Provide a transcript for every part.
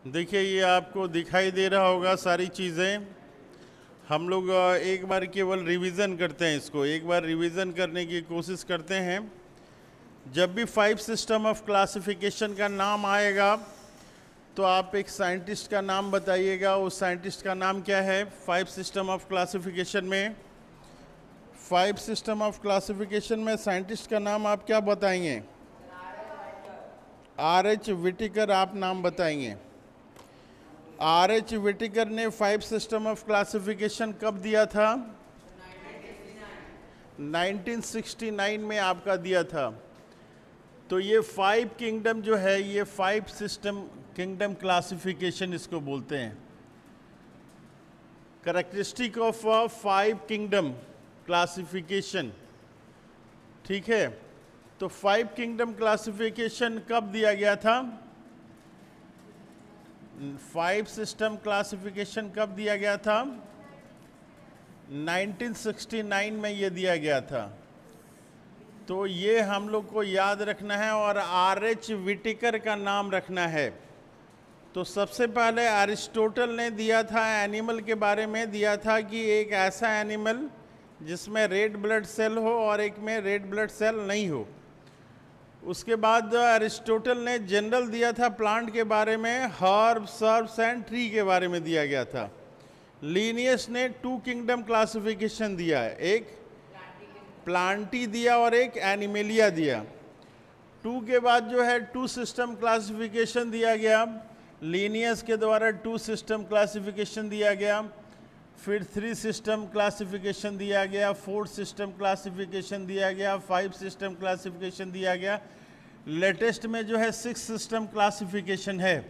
देखिए, ये आपको दिखाई दे रहा होगा सारी चीज़ें। हम लोग एक बार केवल रिवीजन करते हैं, इसको एक बार रिवीजन करने की कोशिश करते हैं। जब भी 5 सिस्टम ऑफ क्लासिफिकेशन का नाम आएगा तो आप एक साइंटिस्ट का नाम बताइएगा। उस साइंटिस्ट का नाम क्या है 5 सिस्टम ऑफ क्लासिफिकेशन में? 5 सिस्टम ऑफ क्लासिफिकेशन में साइंटिस्ट का नाम आप क्या बताएंगे? R.H. विटिकर आप नाम बताएंगे। R.H. विटिकर ने 5 सिस्टम ऑफ क्लासिफिकेशन कब दिया था? 1969 में आपका दिया था। तो ये 5 किंगडम जो है, ये 5 सिस्टम किंगडम क्लासिफिकेशन इसको बोलते हैं। कैरेक्टरिस्टिक ऑफ 5 किंगडम क्लासिफिकेशन, ठीक है। तो 5 किंगडम क्लासिफिकेशन कब दिया गया था? 5 सिस्टम क्लासिफिकेशन कब दिया गया था? 1969 में ये दिया गया था। तो ये हम लोग को याद रखना है और R.H. विटिकर का नाम रखना है। तो सबसे पहले अरिस्टोटल ने दिया था, एनिमल के बारे में दिया था कि एक ऐसा एनिमल जिसमें रेड ब्लड सेल हो और एक में रेड ब्लड सेल नहीं हो। उसके बाद अरिस्टोटल ने जनरल दिया था प्लांट के बारे में, हर्ब, सर्ब्स एंड ट्री के बारे में दिया गया था। लीनियस ने 2 किंगडम क्लासिफिकेशन दिया है, एक प्लांटी दिया और एक एनिमेलिया दिया। 2 के बाद जो है 2 सिस्टम क्लासिफिकेशन दिया गया, लीनियस के द्वारा 2 सिस्टम क्लासिफिकेशन दिया गया। फिर 3 सिस्टम क्लासिफिकेशन दिया गया, 4 सिस्टम क्लासिफिकेशन दिया गया, 5 सिस्टम क्लासिफिकेशन दिया गया। लेटेस्ट में जो है 6 सिस्टम क्लासिफिकेशन है।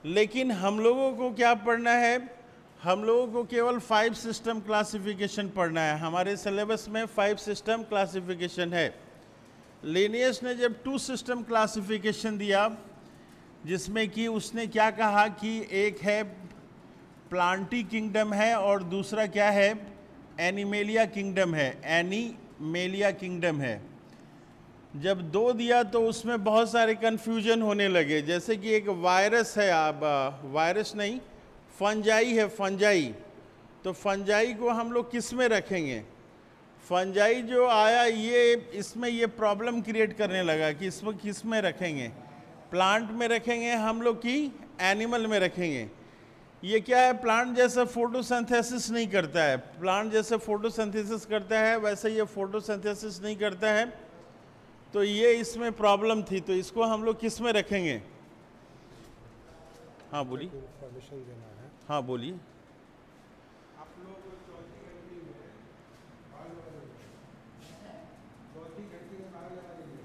लेकिन हम लोगों को क्या पढ़ना है? हम लोगों को केवल 5 सिस्टम क्लासिफिकेशन पढ़ना है। हमारे सिलेबस में 5 सिस्टम क्लासिफिकेशन है। लिनियस ने जब 2 सिस्टम क्लासिफिकेशन दिया, जिसमें कि उसने क्या कहा कि एक है प्लांटी किंगडम है और दूसरा क्या है? एनिमेलिया किंगडम है, एनिमेलिया किंगडम है। जब 2 दिया तो उसमें बहुत सारे कन्फ्यूजन होने लगे। जैसे कि एक वायरस है, वायरस नहीं, फंजाई है, फंजाई। तो फंजाई को हम लोग किस में रखेंगे? फंजाई जो आया ये इसमें ये प्रॉब्लम क्रिएट करने लगा कि इसमें किस में रखेंगे, प्लांट में रखेंगे हम लोग कि एनिमल में रखेंगे। ये क्या है? प्लांट जैसा फोटोसिंथेसिस नहीं करता है। प्लांट जैसे फोटोसिंथेसिस करता है वैसे ये फोटोसिंथेसिस नहीं करता है। तो ये इसमें प्रॉब्लम थी। तो इसको हम लोग किस में रखेंगे? हाँ बोलिए। परमिशन देना है। हाँ बोलिए। आप लोग चौथी घंटी में चौथी घंटी में बाहर लगा दीजिए।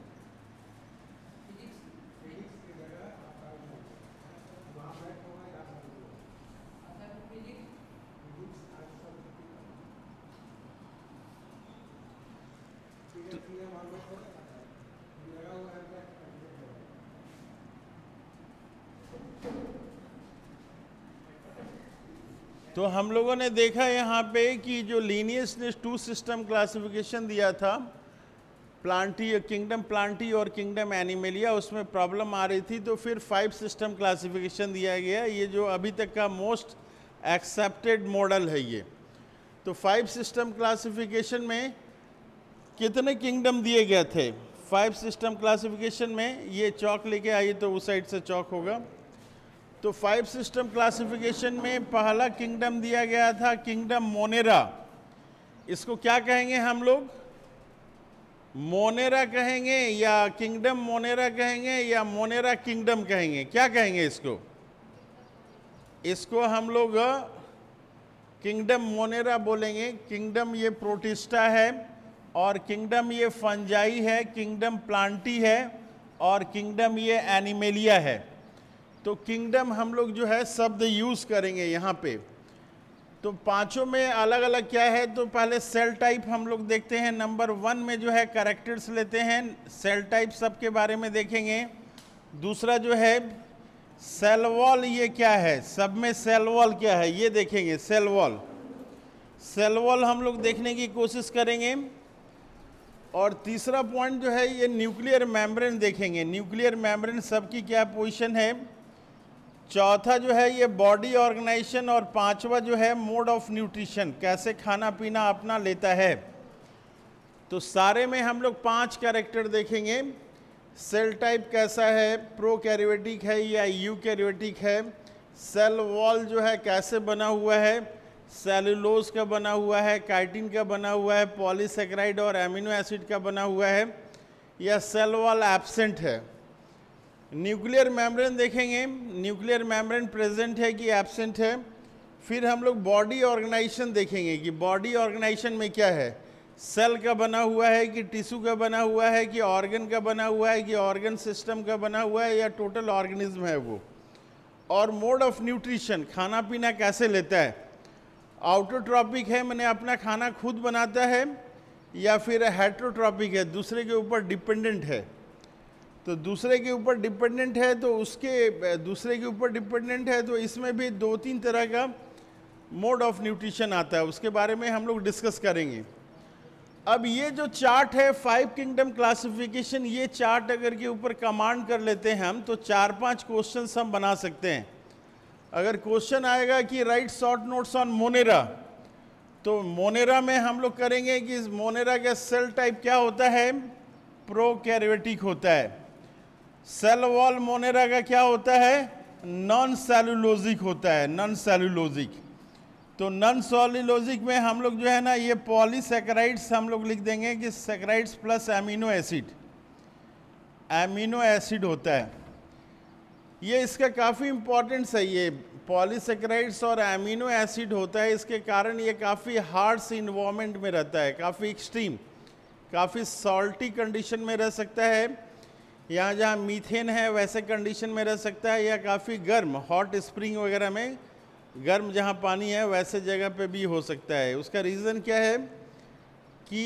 फिजिक्स की जगह आपका वहाँ बैठ होगा या लगा हुआ है। तो हम लोगों ने देखा यहाँ पे कि जो लीनियस ने 2 सिस्टम क्लासिफिकेशन दिया था, प्लांटी, किंगडम प्लांटी और किंगडम एनिमेलिया, उसमें प्रॉब्लम आ रही थी। तो फिर 5 सिस्टम क्लासिफिकेशन दिया गया, ये जो अभी तक का मोस्ट एक्सेप्टेड मॉडल है ये। तो 5 सिस्टम क्लासिफिकेशन में कितने किंगडम दिए गए थे? 5 सिस्टम क्लासिफिकेशन में, ये चौक लेके आइए तो उस साइड से चौक होगा। तो 5 सिस्टम क्लासिफिकेशन में पहला किंगडम दिया गया था किंगडम मोनेरा। इसको क्या कहेंगे हम लोग? मोनेरा कहेंगे या किंगडम मोनेरा कहेंगे या मोनेरा किंगडम कहेंगे? क्या कहेंगे इसको? इसको हम लोग किंगडम मोनेरा बोलेंगे। किंगडम ये प्रोटिस्टा है और किंगडम ये फंजाई है, किंगडम प्लांटी है और किंगडम ये एनिमेलिया है। तो किंगडम हम लोग जो है शब्द यूज़ करेंगे यहाँ पे। तो पांचों में अलग अलग क्या है? तो पहले सेल टाइप हम लोग देखते हैं। नंबर 1 में जो है कैरेक्टर्स लेते हैं, सेल टाइप सब के बारे में देखेंगे। दूसरा जो है सेल वॉल, ये क्या है? सब में सेल वॉल क्या है ये देखेंगे, सेल वॉल। सेल वॉल हम लोग देखने की कोशिश करेंगे। और तीसरा पॉइंट जो है ये न्यूक्लियर मेम्ब्रेन देखेंगे। न्यूक्लियर मेम्ब्रेन सबकी क्या पोजीशन है? चौथा जो है ये बॉडी ऑर्गेनाइजेशन, और पांचवा जो है मोड ऑफ न्यूट्रिशन, कैसे खाना पीना अपना लेता है। तो सारे में हम लोग 5 कैरेक्टर देखेंगे। सेल टाइप कैसा है, प्रोकैरियोटिक है या यूकैरियोटिक है, सेल वॉल जो है कैसे बना हुआ है, सेलुलोज का बना हुआ है, काइटिन का बना हुआ है, पॉलीसेकेराइड और एमिनो एसिड का बना हुआ है, या सेल वॉल एब्सेंट है। न्यूक्लियर मेम्ब्रेन देखेंगे, न्यूक्लियर मेम्ब्रेन प्रेजेंट है कि एब्सेंट है। फिर हम लोग बॉडी ऑर्गेनाइजेशन देखेंगे कि बॉडी ऑर्गेनाइजेशन में क्या है, सेल का बना हुआ है कि टिश्यू का बना हुआ है कि ऑर्गन का बना हुआ है कि ऑर्गन सिस्टम का बना हुआ है या टोटल ऑर्गेनिज्म है वो। और मोड ऑफ न्यूट्रिशन, खाना पीना कैसे लेता है, ऑटोट्रॉपिक है, मैंने अपना खाना खुद बनाता है, या फिर हेटेरोट्रॉपिक है, दूसरे के ऊपर डिपेंडेंट है। तो दूसरे के ऊपर डिपेंडेंट है तो उसके दूसरे के ऊपर डिपेंडेंट है तो इसमें भी 2-3 तरह का मोड ऑफ न्यूट्रिशन आता है, उसके बारे में हम लोग डिस्कस करेंगे। अब ये जो चार्ट है 5 किंगडम क्लासिफिकेशन, ये चार्ट अगर के ऊपर कमांड कर लेते हैं हम तो 4-5 क्वेश्चंस हम बना सकते हैं। अगर क्वेश्चन आएगा कि right short notes on Monera, तो मोनेरा में हम लोग करेंगे कि मोनेरा का सेल टाइप क्या होता है, प्रोकैरियोटिक होता है। सेल वॉल मोनेरा का क्या होता है, नॉन सेलुलोजिक होता है, नॉन सेलुलोजिक। तो नॉन सेलुलोजिक में हम लोग जो है ना ये पॉलीसेकेराइड्स हम लोग लिख देंगे कि saccharides plus amino acid, amino acid होता है। ये इसका काफ़ी इम्पोर्टेंस है, ये पॉलीसेकेराइड्स और एमिनो एसिड होता है, इसके कारण ये काफ़ी हार्श इन्वायरमेंट में रहता है, काफ़ी एक्सट्रीम, काफ़ी सॉल्टी कंडीशन में रह सकता है, यहाँ जहाँ मीथेन है वैसे कंडीशन में रह सकता है, या काफ़ी गर्म हॉट स्प्रिंग वगैरह में गर्म जहाँ पानी है वैसे जगह पे भी हो सकता है। उसका रीज़न क्या है कि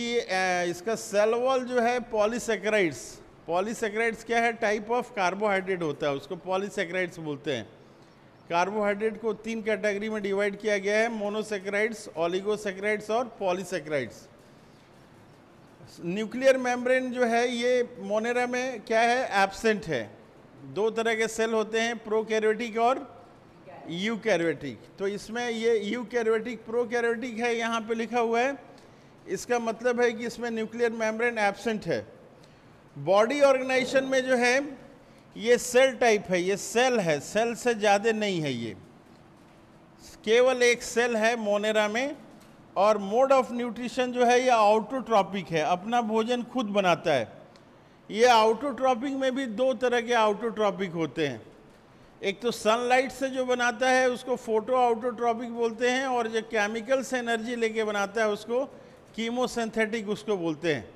इसका सेल वॉल जो है पॉलीसेकेराइड्स, पॉलीसेकेराइड्स क्या है, टाइप ऑफ कार्बोहाइड्रेट होता है, उसको पॉलीसेकेराइड्स बोलते हैं। कार्बोहाइड्रेट को 3 कैटेगरी में डिवाइड किया गया है, मोनोसेकेराइड्स, ऑलिगोसेकेराइड्स और पॉलीसेकेराइड्स। न्यूक्लियर मेम्ब्रेन जो है ये मोनेरा में क्या है, एब्सेंट है। 2 तरह के सेल होते हैं, प्रोकैरियोटिक और यूकैरियोटिक। तो इसमें ये यूकैरियोटिक प्रोकैरियोटिक है यहाँ पे लिखा हुआ है, इसका मतलब है कि इसमें न्यूक्लियर मेम्ब्रेन एब्सेंट है। बॉडी ऑर्गेनाइजेशन में जो है ये सेल टाइप है, ये सेल है, सेल से ज़्यादा नहीं है, ये केवल एक सेल है मोनेरा में। और मोड ऑफ न्यूट्रिशन जो है ये ऑटोट्रॉपिक है, अपना भोजन खुद बनाता है। ये ऑटोट्रॉपिक में भी 2 तरह के ऑटोट्रॉपिक होते हैं, एक तो सनलाइट से जो बनाता है उसको फोटो ऑटोट्रॉपिक बोलते हैं, और जो केमिकल से एनर्जी लेके बनाता है उसको कीमोसिंथेटिक उसको बोलते हैं।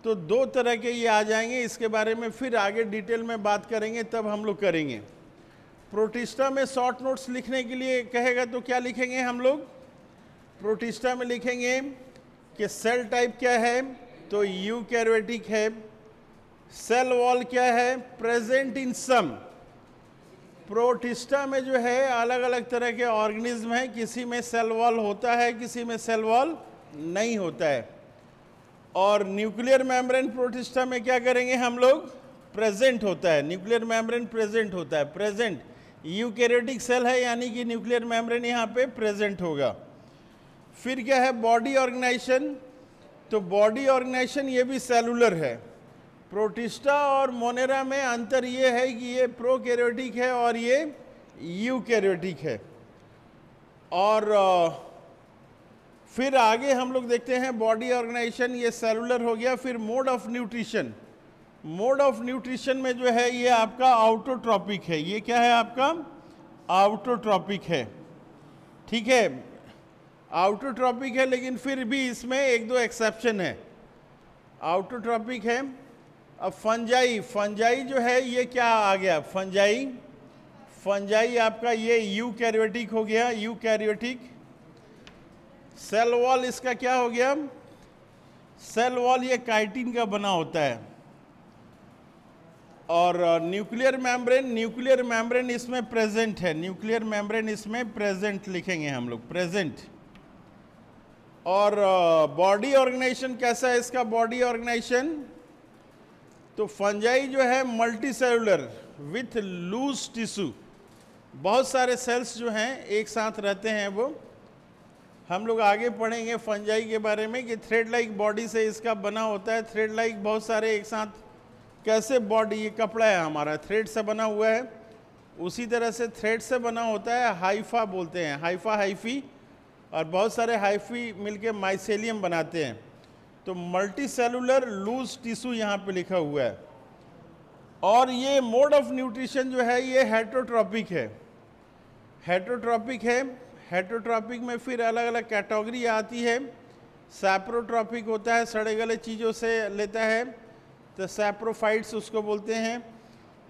तो 2 तरह के ये आ जाएंगे, इसके बारे में फिर आगे डिटेल में बात करेंगे, तब हम लोग करेंगे। प्रोटिस्टा में शॉर्ट नोट्स लिखने के लिए कहेगा तो क्या लिखेंगे हम लोग, प्रोटिस्टा में लिखेंगे कि सेल टाइप क्या है, तो यूकैरियोटिक है। सेल वॉल क्या है, प्रेजेंट इन सम। प्रोटिस्टा में जो है अलग अलग तरह के ऑर्गेनिज्म हैं, किसी में सेल वॉल होता है, किसी में सेल वॉल नहीं होता है। और न्यूक्लियर मेम्ब्रेन प्रोटिस्टा में क्या करेंगे हम लोग, प्रेजेंट होता है, न्यूक्लियर मेम्ब्रेन प्रेजेंट होता है, प्रेजेंट। यूकैरियोटिक सेल है यानी कि न्यूक्लियर मेम्ब्रेन यहाँ पे प्रेजेंट होगा। फिर क्या है, बॉडी ऑर्गेनाइजेशन। तो बॉडी ऑर्गेनाइजेशन ये भी सेलुलर है। प्रोटिस्टा और मोनेरा में अंतर ये है कि ये प्रोकैरियोटिक है और ये यूकैरियोटिक है। और फिर आगे हम लोग देखते हैं बॉडी ऑर्गेनाइजेशन, ये सेलुलर हो गया। फिर mode of nutrition, mode of nutrition में जो है ये आपका ऑटोट्रॉपिक है। ये क्या है आपका, ऑटोट्रॉपिक है, ठीक है, ऑटोट्रॉपिक है, लेकिन फिर भी इसमें 1-2 एक्सेप्शन है। ऑटोट्रॉपिक है। अब फंजाई, फंजाई जो है ये क्या आ गया, फंजाई, फंजाई आपका ये यूकैरियोटिक हो गया, यूकैरियोटिक। सेल वॉल इसका क्या हो गया, सेल वॉल ये काइटिन का बना होता है। और न्यूक्लियर मेम्ब्रेन, न्यूक्लियर मेम्ब्रेन इसमें प्रेजेंट है, न्यूक्लियर मेम्ब्रेन इसमें प्रेजेंट लिखेंगे हम लोग, प्रेजेंट। और बॉडी ऑर्गेनाइजेशन कैसा है इसका, बॉडी ऑर्गेनाइजेशन, तो फंजाई जो है multicellular with loose tissue, बहुत सारे सेल्स जो हैं एक साथ रहते हैं। वो हम लोग आगे पढ़ेंगे फंजाई के बारे में कि थ्रेड लाइक बॉडी से इसका बना होता है। थ्रेड लाइक बहुत सारे एक साथ कैसे बॉडी, ये कपड़ा है हमारा, थ्रेड से बना हुआ है, उसी तरह से थ्रेड से बना होता है। हाइफा बोलते हैं, हाइफा, हाइफी, और बहुत सारे हाइफी मिलके माइसेलियम बनाते हैं। तो मल्टी सेलुलर लूज टिश्यू यहाँ पे लिखा हुआ है। और ये मोड ऑफ न्यूट्रिशन जो है ये हेटरोट्रॉपिक है। हेटरोट्रॉपिक है। हेटरोट्रॉपिक में फिर अलग अलग कैटेगरी आती है। सैप्रोट्रॉपिक होता है, सड़े गले चीज़ों से लेता है, तो सैप्रोफाइट्स उसको बोलते हैं।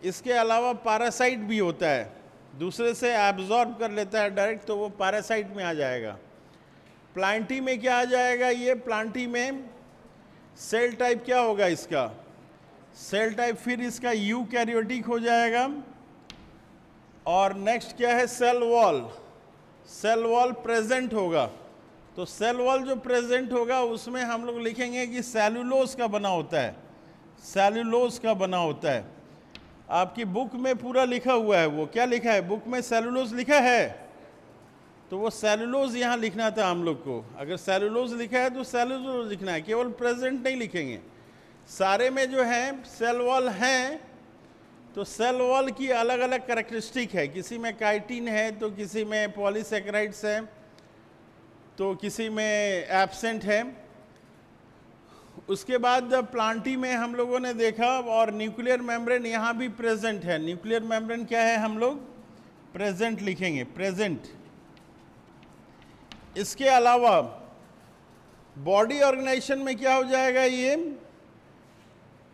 इसके अलावा पैरासाइट भी होता है, दूसरे से एब्जॉर्ब कर लेता है डायरेक्ट, तो वो पैरासाइट में आ जाएगा। प्लांटी में क्या आ जाएगा? ये प्लांटी में सेल टाइप क्या होगा इसका? सेल टाइप फिर इसका यूकैरियोटिक हो जाएगा। और नेक्स्ट क्या है? Cell wall. Cell wall present होगा, तो सेल वॉल जो प्रेजेंट होगा उसमें हम लोग लिखेंगे कि सेलुलोज का बना होता है। सेलुलोज का बना होता है। आपकी बुक में पूरा लिखा हुआ है। वो क्या लिखा है बुक में? सेलुलोज लिखा है, तो वो सेलुलोज यहाँ लिखना था हम लोग को। अगर सेलुलोज लिखा है तो सेलुलोज लिखना है, केवल प्रेजेंट नहीं लिखेंगे। सारे में जो है सेल वॉल हैं, तो सेल वॉल की अलग अलग कैरेक्टरिस्टिक है। किसी में काइटिन है, तो किसी में पॉलीसेकेराइड्स है, तो किसी में एब्सेंट है। उसके बाद प्लांटी में हम लोगों ने देखा, और न्यूक्लियर मेम्ब्रेन यहाँ भी प्रेजेंट है। न्यूक्लियर मेम्ब्रेन क्या है? हम लोग प्रेजेंट लिखेंगे, प्रेजेंट। इसके अलावा बॉडी ऑर्गेनाइजेशन में क्या हो जाएगा? ये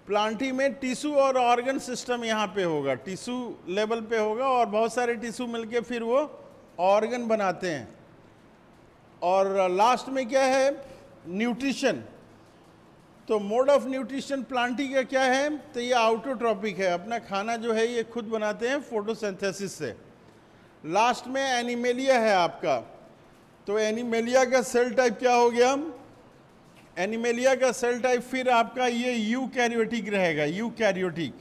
प्लांटी में टिश्यू और ऑर्गन सिस्टम यहाँ पे होगा, टिश्यू लेवल पे होगा, और बहुत सारे टिश्यू मिलके फिर वो ऑर्गन बनाते हैं। और लास्ट में क्या है? न्यूट्रिशन। तो मोड ऑफ न्यूट्रिशन प्लांटी का क्या है? तो ये आउटोट्रॉपिक है, अपना खाना जो है ये खुद बनाते हैं फोटोसिंथेसिस से। लास्ट में एनिमेलिया है आपका, तो एनिमेलिया का सेल टाइप क्या हो गया? एनिमेलिया का सेल टाइप फिर आपका ये यूकैरियोटिक रहेगा। यूकैरियोटिक,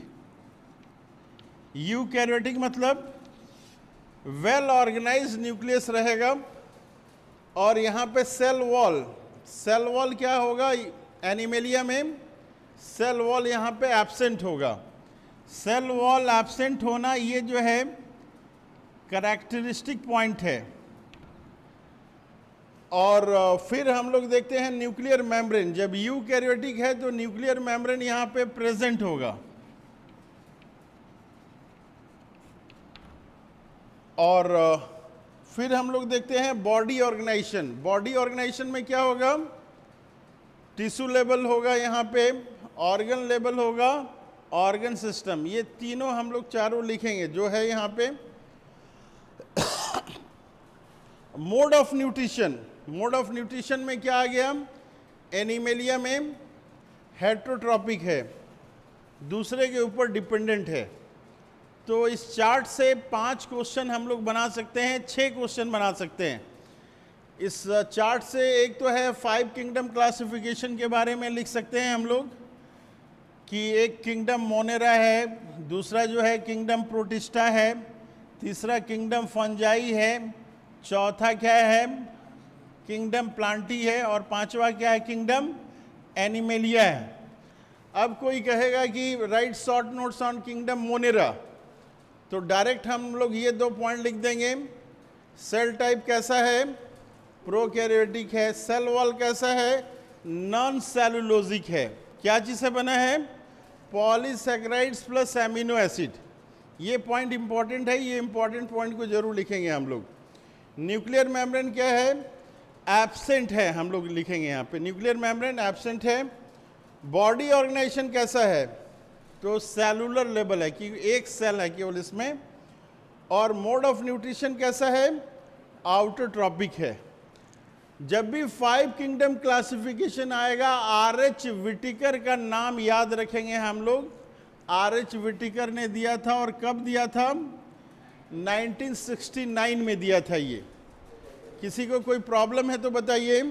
यूकैरियोटिक मतलब वेल ऑर्गेनाइज्ड न्यूक्लियस रहेगा। और यहाँ पे सेल वॉल, सेल वॉल क्या होगा? एनिमेलिया में सेल वॉल यहाँ पे एब्सेंट होगा। सेल वॉल एब्सेंट होना ये जो है कैरेक्टरिस्टिक पॉइंट है। और फिर हम लोग देखते हैं न्यूक्लियर मेम्ब्रेन। जब यूकैरियोटिक है तो न्यूक्लियर मेम्ब्रेन यहाँ पे प्रेजेंट होगा। और फिर हम लोग देखते हैं बॉडी ऑर्गेनाइजेशन। बॉडी ऑर्गेनाइजेशन में क्या होगा? टिश्यू लेवल होगा, यहाँ पे ऑर्गन लेवल होगा, ऑर्गन सिस्टम। ये तीनों हम लोग चारों लिखेंगे जो है यहाँ पे। Mode of nutrition, mode of nutrition में क्या आ गया? एनिमेलिया में हेटरोट्रॉपिक है, दूसरे के ऊपर डिपेंडेंट है। तो इस चार्ट से 5 क्वेश्चन हम लोग बना सकते हैं, 6 क्वेश्चन बना सकते हैं इस चार्ट से। एक तो है 5 किंगडम क्लासिफिकेशन के बारे में लिख सकते हैं हम लोग कि एक किंगडम मोनेरा है, दूसरा जो है किंगडम प्रोटिस्टा है, तीसरा किंगडम फंजाई है, चौथा क्या है? किंगडम प्लांटी है, और पांचवा क्या है? किंगडम एनिमेलिया है। अब कोई कहेगा कि right short notes on kingdom Monera, तो डायरेक्ट हम लोग ये 2 पॉइंट लिख देंगे। सेल टाइप कैसा है? प्रोकैरियोटिक है। सेल वॉल कैसा है? नॉन सेलुलोजिक है। क्या चीज़ से बना है? Polysaccharides plus amino acid. ये पॉइंट इंपॉर्टेंट है, ये इंपॉर्टेंट पॉइंट को जरूर लिखेंगे हम लोग। न्यूक्लियर मेम्ब्रेन क्या है? एब्सेंट है, हम लोग लिखेंगे यहाँ पे न्यूक्लियर मेम्ब्रेन एब्सेंट है। बॉडी ऑर्गेनाइजेशन कैसा है? तो सेलुलर लेवल है कि एक सेल है केवल इसमें। और मोड ऑफ न्यूट्रिशन कैसा है? आउटोट्रॉपिक है। जब भी 5 किंगडम क्लासिफिकेशन आएगा, आर.एच. विटिकर का नाम याद रखेंगे हम लोग। आर.एच. विटिकर ने दिया था, और कब दिया था? 1969 में दिया था। ये किसी को कोई प्रॉब्लम है तो बताइए।